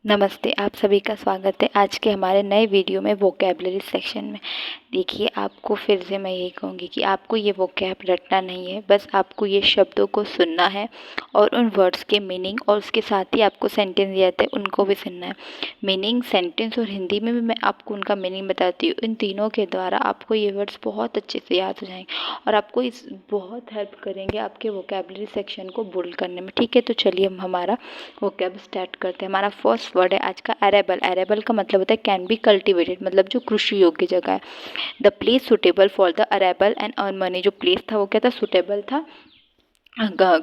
नमस्ते, आप सभी का स्वागत है आज के हमारे नए वीडियो में वोकैबुलरी सेक्शन में। देखिए, आपको फिर से मैं यही कहूँगी कि आपको ये वोकैब रटना नहीं है, बस आपको ये शब्दों को सुनना है और उन वर्ड्स के मीनिंग और उसके साथ ही आपको सेंटेंस दिए जाते हैं उनको भी सुनना है। मीनिंग, सेंटेंस और हिंदी में भी मैं आपको उनका मीनिंग बताती हूँ। इन तीनों के द्वारा आपको ये वर्ड्स बहुत अच्छे से याद हो जाएंगे और आपको इस बहुत हेल्प करेंगे आपके वोकैबुलरी सेक्शन को बुल्ड करने में। ठीक है, तो चलिए हम हमारा वोकैब स्टार्ट करते हैं। हमारा फर्स्ट वर्ड है आज का अरेबल। अरेबल का मतलब होता है कैन बी कल्टिवेटेड, मतलब जो कृषि योग्य जगह है। The place suitable for the arable and earn money, जो प्लेस था वो क्या था, सुटेबल था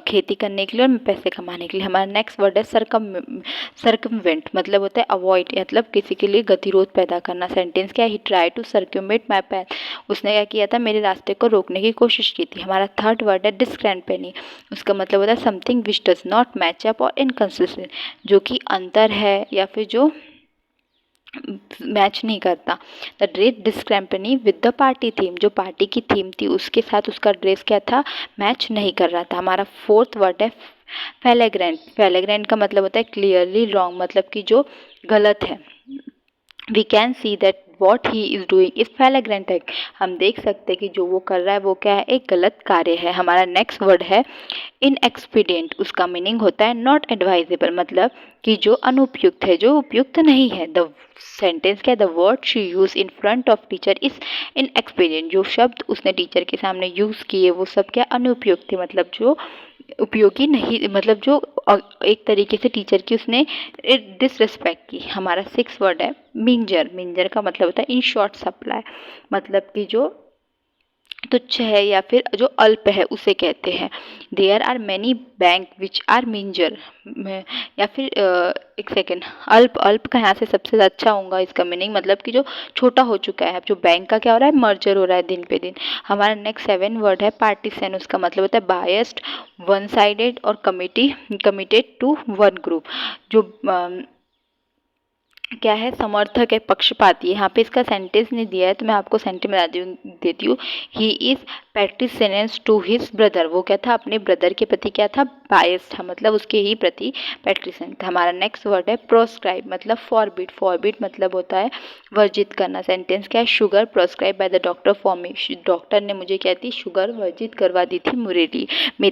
खेती करने के लिए और पैसे कमाने के लिए। हमारा नेक्स्ट वर्ड है सर्कमवेंट, मतलब होता है अवॉइड, मतलब किसी के लिए गतिरोध पैदा करना। सेंटेंस क्या है, ही ट्राई टू सर्क्यूमेट माई पैथ, उसने क्या किया था, मेरे रास्ते को रोकने की कोशिश की थी। हमारा थर्ड वर्ड है डिस्क्रैम्पेनी, उसका मतलब होता है something which does not match up और इनकन्सिस्टेंट, जो कि अंतर है या फिर जो मैच नहीं करता। The dress discrepancy with the party theme, जो पार्टी की थीम थी उसके साथ उसका ड्रेस क्या था, मैच नहीं कर रहा था। हमारा फोर्थ वर्ड है फेलेग्रेंट। फेलेग्रेंट का मतलब होता है क्लियरली रॉन्ग, मतलब कि जो गलत है। We can see that what he is doing is flagrant है, हम देख सकते हैं कि जो वो कर रहा है वो क्या है, एक गलत कार्य है। हमारा नेक्स्ट वर्ड है इनएक्सपीडियंट, उसका मीनिंग होता है नॉट एडवाइजेबल, मतलब कि जो अनुपयुक्त है, जो उपयुक्त नहीं है। द सेंटेंस क्या है, the word she use in front of teacher is inexpedient, जो शब्द उसने टीचर के सामने यूज़ किए वो सब क्या अनुपयुक्त थे, मतलब जो उपयोगी नहीं, मतलब जो एक तरीके से टीचर की उसने डिसरिस्पेक्ट की। हमारा सिक्स वर्ड है मिंजर। मिंजर का मतलब होता है इन शॉर्ट सप्लाई, मतलब कि जो तुच्छ है या फिर जो अल्प है उसे कहते हैं। There are many bank which are merger, या फिर एक सेकेंड, अल्प, अल्प का यहाँ से सबसे अच्छा होगा इसका मीनिंग, मतलब कि जो छोटा हो चुका है। जो बैंक का क्या हो रहा है, मर्जर हो रहा है दिन पे दिन। हमारा नेक्स्ट सेवन वर्ड है पार्टीसन, उसका मतलब होता है बायस्ड, वन साइडेड और कमिटेड टू वन ग्रुप, जो क्या है, समर्थक है, पक्षपाती। यहाँ पे इसका सेंटेंस नहीं दिया है तो मैं आपको सेंटेंस बता देती हूँ। He is pertinence to his brother, वो क्या था, अपने ब्रदर के प्रति क्या था, बायस्ड था, मतलब उसके ही प्रति पैट्रिसन था। हमारा नेक्स्ट वर्ड है प्रोस्क्राइब, मतलब फॉरबिड। फॉरबिड मतलब होता है वर्जित करना। सेंटेंस क्या है, sugar proscribe by the doctor for me, doctor ने मुझे क्या थी, शुगर वर्जित करवा दी थी मेरे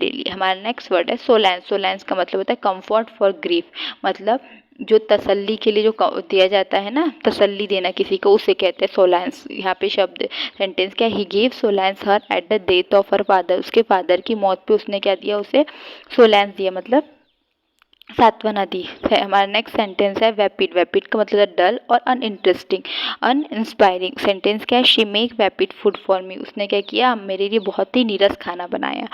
लिए। हमारा नेक्स्ट वर्ड है सोलैंस। सोलैंस का मतलब होता है कम्फर्ट फॉर ग्रीफ, मतलब जो तसल्ली के लिए जो दिया जाता है ना, तसल्ली देना किसी को, उसे कहते हैं सोलांस। यहाँ पे शब्द सेंटेंस क्या, he gave solace her at the death of her father, उसके फादर की मौत पे उसने क्या दिया, उसे सोलांस दिया, मतलब सांत्वना दी है। हमारा नेक्स्ट सेंटेंस है वैपिड। वैपिड का मतलब है डल और अनइंटरेस्टिंग, अनइंस्पायरिंग। सेंटेंस क्या है, she make vapid food for me, उसने क्या किया, मेरे लिए बहुत ही नीरस खाना बनाया।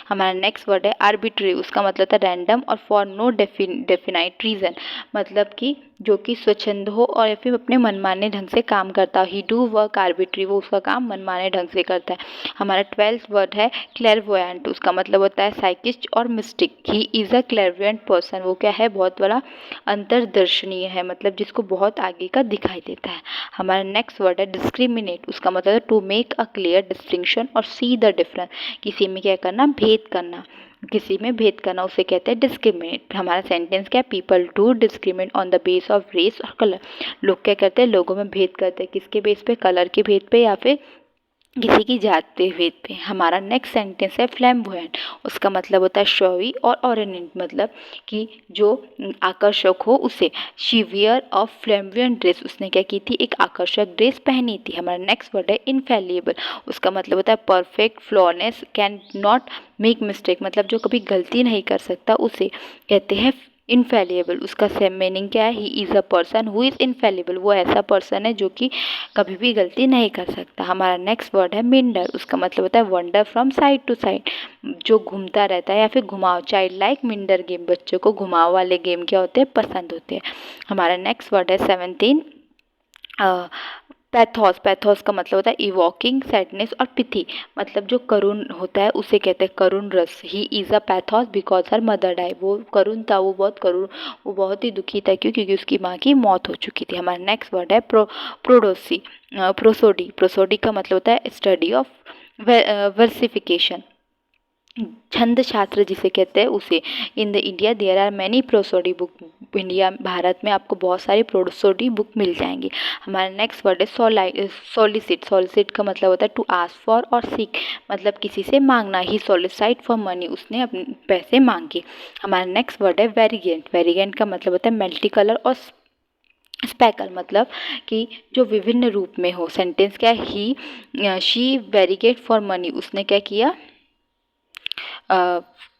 हमारा नेक्स्ट वर्ड है आर्बिट्री, उसका मतलब था रैंडम और फॉर नो डेफिनाइट रीजन, मतलब कि जो कि स्वच्छंद हो और या फिर अपने मनमाने ढंग से काम करता हो। ही डू वर्क आर्बिट्री, वो उसका काम मनमाने ढंग से करता है। हमारा ट्वेल्थ वर्ड है क्लेरवोयंट, उसका मतलब होता है साइकिस्ट और mystic. He is a clairvoyant person, वो क्या है, बहुत बड़ा अंतर्दर्शनीय है, मतलब जिसको बहुत आगे का दिखाई देता है। हमारा नेक्स्ट वर्ड है डिस्क्रिमिनेट, उसका मतलब है to make a clear distinction और सी द डिफरेंस, किसी में क्या करना, भेद करना, किसी में भेद करना, उसे कहते हैं डिस्क्रिमिनेट। हमारा सेंटेंस क्या है, people do discriminate on the base of race और कलर, लोग क्या करते हैं, लोगों में भेद करते हैं, किसके बेस पे, कलर के भेद पे या फिर किसी की जात पे भेद पे। हमारा नेक्स्ट सेंटेंस है फ्लैम्बोयंट, उसका मतलब होता है शोवी और ऑरेनेंट, मतलब कि जो आकर्षक हो उसे। शी वियर ऑफ फ्लैम्बोयंट ड्रेस, उसने क्या की थी, एक आकर्षक ड्रेस पहनी थी। हमारा नेक्स्ट वर्ड है इनफैलिएबल, उसका मतलब होता है perfect, flawless, can not make mistake, मतलब जो कभी गलती नहीं कर सकता उसे कहते हैं इनफैलिएबल। उसका सेम मीनिंग क्या है, he is a person who is infallible, वो ऐसा पर्सन है जो कि कभी भी गलती नहीं कर सकता। हमारा नेक्स्ट वर्ड है मिंडर, उसका मतलब होता है wonder from side to side, जो घूमता रहता है या फिर घुमाव। चाइल्ड लाइक मिंडर गेम, बच्चों को घुमाव वाले गेम क्या होते हैं, पसंद होते हैं। हमारा नेक्स्ट वर्ड है 17 पैथोस। पैथोस का मतलब होता है इवॉकिंग सैडनेस और पिथी, मतलब जो करुण होता है उसे कहते हैं करुण रस। He is a pathos because her mother die, वो करुण था, वो बहुत करुण, वो बहुत ही दुखी था, क्यों, क्योंकि उसकी माँ की मौत हो चुकी थी। हमारा नेक्स्ट वर्ड है प्रोडोसी, प्रोसोडी। प्रोसोडी का मतलब होता है स्टडी ऑफ वर्सिफिकेशन, छंद शास्त्र जिसे कहते हैं उसे। In the India there are many prosody book, India Bharat में आपको बहुत सारी प्रोसोडी बुक मिल जाएंगी। हमारा नेक्स्ट वर्ड है सॉलिसिट। सॉलिसिट का मतलब होता है टू आस्क फॉर और सीक, मतलब किसी से मांगना। ही सॉलिसाइट फॉर मनी, उसने अपने पैसे मांगे। हमारा नेक्स्ट वर्ड है वेरिगेंट। वेरिगेंट का मतलब होता है मल्टी कलर और स्पेकल, मतलब कि जो विभिन्न रूप में हो। सेंटेंस क्या है, ही शी वेरिगेट फॉर मनी, उसने क्या किया,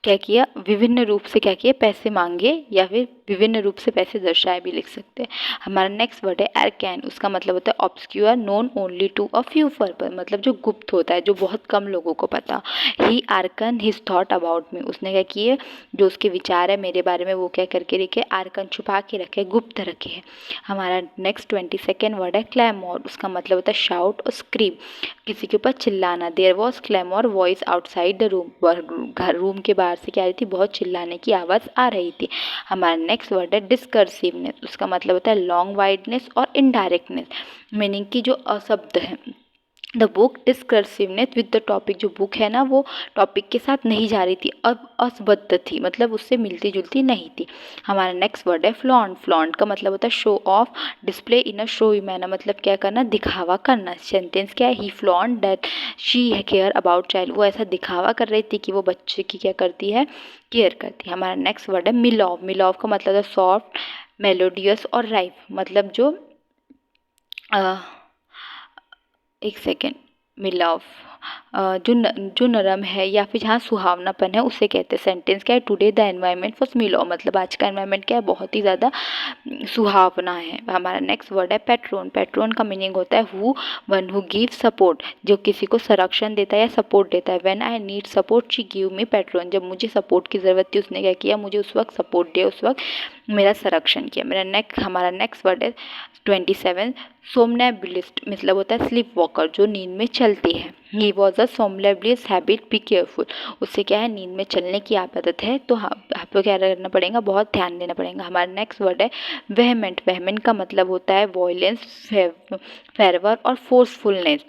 क्या किया, विभिन्न रूप से क्या किया, पैसे मांगे, या फिर विभिन्न रूप से पैसे दर्शाए भी लिख सकते हैं। हमारा नेक्स्ट वर्ड है एरकैन। उसका मतलब होता है obscure, known only to a few purpose, मतलब जो गुप्त होता है, जो बहुत कम लोगों को पता। He arcane his thought about me, उसने क्या किए, जो उसके विचार है मेरे बारे में वो क्या करके रखे, आर्कन छुपा के रखे, गुप्त रखे हैं। हमारा नेक्स्ट 22nd वर्ड है क्लैमोर। उसका मतलब होता है शाउट और स्क्रीम, किसी के ऊपर चिल्लाना। There was clamour voice outside the room, घर रूम के बाहर से क्या आ रही थी, बहुत चिल्लाने की आवाज़ आ रही थी। हमारा नेक्स्ट वर्ड है डिस्कर्सिवनेस। उसका मतलब होता है लॉन्ग वाइडनेस और इनडायरेक्टनेस, मीनिंग की जो अशब्द है। The book discursiveness with the topic, जो बुक है ना वो टॉपिक के साथ नहीं जा रही थी, अब असबद्ध थी, मतलब उससे मिलती जुलती नहीं थी। हमारा नेक्स्ट वर्ड है फ्लॉन्ट। फ्लॉन्ट का मतलब होता है show off, display in a show manner, मतलब क्या करना, दिखावा करना। सेंटेंस क्या है, he flaunt that she care about child, वो ऐसा दिखावा कर रही थी कि वो बच्चे की क्या करती है, केयर करती है। हमारा नेक्स्ट वर्ड है मिलॉव। मिलॉव का मतलब है सॉफ्ट, मेलोडियस और राइफ, मतलब जो एक सेकेंड, मिलाव, जो नरम है या फिर जहाँ सुहावनापन है उसे कहते हैं। सेंटेंस क्या है, टुडे द एनवायरनमेंट वॉज मिलाव, मतलब आज का एनवायरनमेंट क्या है, बहुत ही ज़्यादा सुहावना है। हमारा नेक्स्ट वर्ड है पैट्रोन। पैट्रोन का मीनिंग होता है who one who give support, जो किसी को संरक्षण देता है या सपोर्ट देता है। When I need support she give me patron, जब मुझे सपोर्ट की ज़रूरत थी उसने क्या किया, मुझे उस वक्त सपोर्ट दिया, उस वक्त मेरा संरक्षण किया। हमारा नेक्स्ट वर्ड है 27 सोमनेबुलिस्ट, मतलब होता है स्लीप वॉकर, जो नींद में चलती है। He was a somnambulist habit, be careful, उससे क्या है, नींद में चलने की आदत है, तो आपको क्या करना पड़ेगा, बहुत ध्यान देना पड़ेगा। हमारा नेक्स्ट वर्ड है वेहमेंट। वेहमेंट का मतलब होता है वॉयलेंस, फेरवर और फोर्सफुलनेस,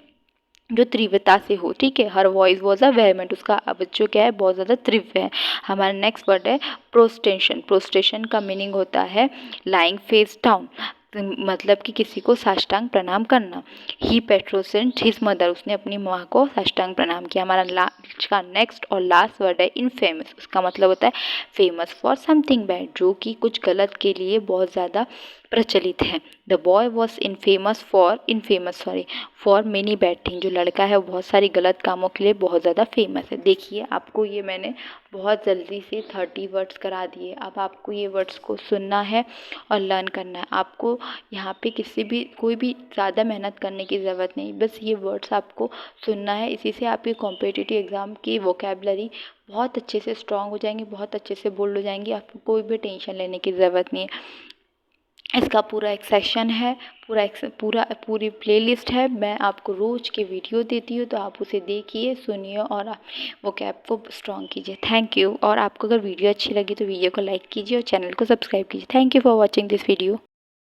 जो तीव्रता से हो, ठीक है। Her voice was a vehement, उसका बच्चों क्या है, बहुत ज़्यादा तीव्र है। हमारा नेक्स्ट वर्ड है प्रोस्टेशन। प्रोस्टेशन का मीनिंग होता है लाइंग फेस डाउन, मतलब कि किसी को साष्टांग प्रणाम करना। ही पेट्रोसेंट हिज मदर, उसने अपनी माँ को साष्टांग प्रणाम किया। हमारा का नेक्स्ट और लास्ट वर्ड है इनफेमस। उसका मतलब होता है फेमस फॉर समथिंग बैड, जो कि कुछ गलत के लिए बहुत ज़्यादा प्रचलित है। The boy was infamous for many bad thing, जो लड़का है वो बहुत सारी गलत कामों के लिए बहुत ज़्यादा फेमस है। देखिए आपको ये मैंने बहुत जल्दी से 30 वर्ड्स करा दिए। अब आपको ये वर्ड्स को सुनना है और लर्न करना है। आपको यहाँ पे कोई भी ज़्यादा मेहनत करने की ज़रूरत नहीं, बस ये वर्ड्स आपको सुनना है। इसी से आपकी कॉम्पिटिटिव एग्ज़ाम की वोकेबलरी बहुत अच्छे से स्ट्रांग हो जाएंगी, बहुत अच्छे से बोल्ड हो जाएंगी। आपको कोई भी टेंशन लेने की ज़रूरत नहीं है। इसका पूरा एक सेक्शन है, पूरी प्लेलिस्ट है। मैं आपको रोज़ के वीडियो देती हूँ, तो आप उसे देखिए, सुनिए और वो कैब को स्ट्रॉन्ग कीजिए। Thank you. और आपको अगर वीडियो अच्छी लगी तो वीडियो को लाइक कीजिए और चैनल को सब्सक्राइब कीजिए। Thank you for watching this video.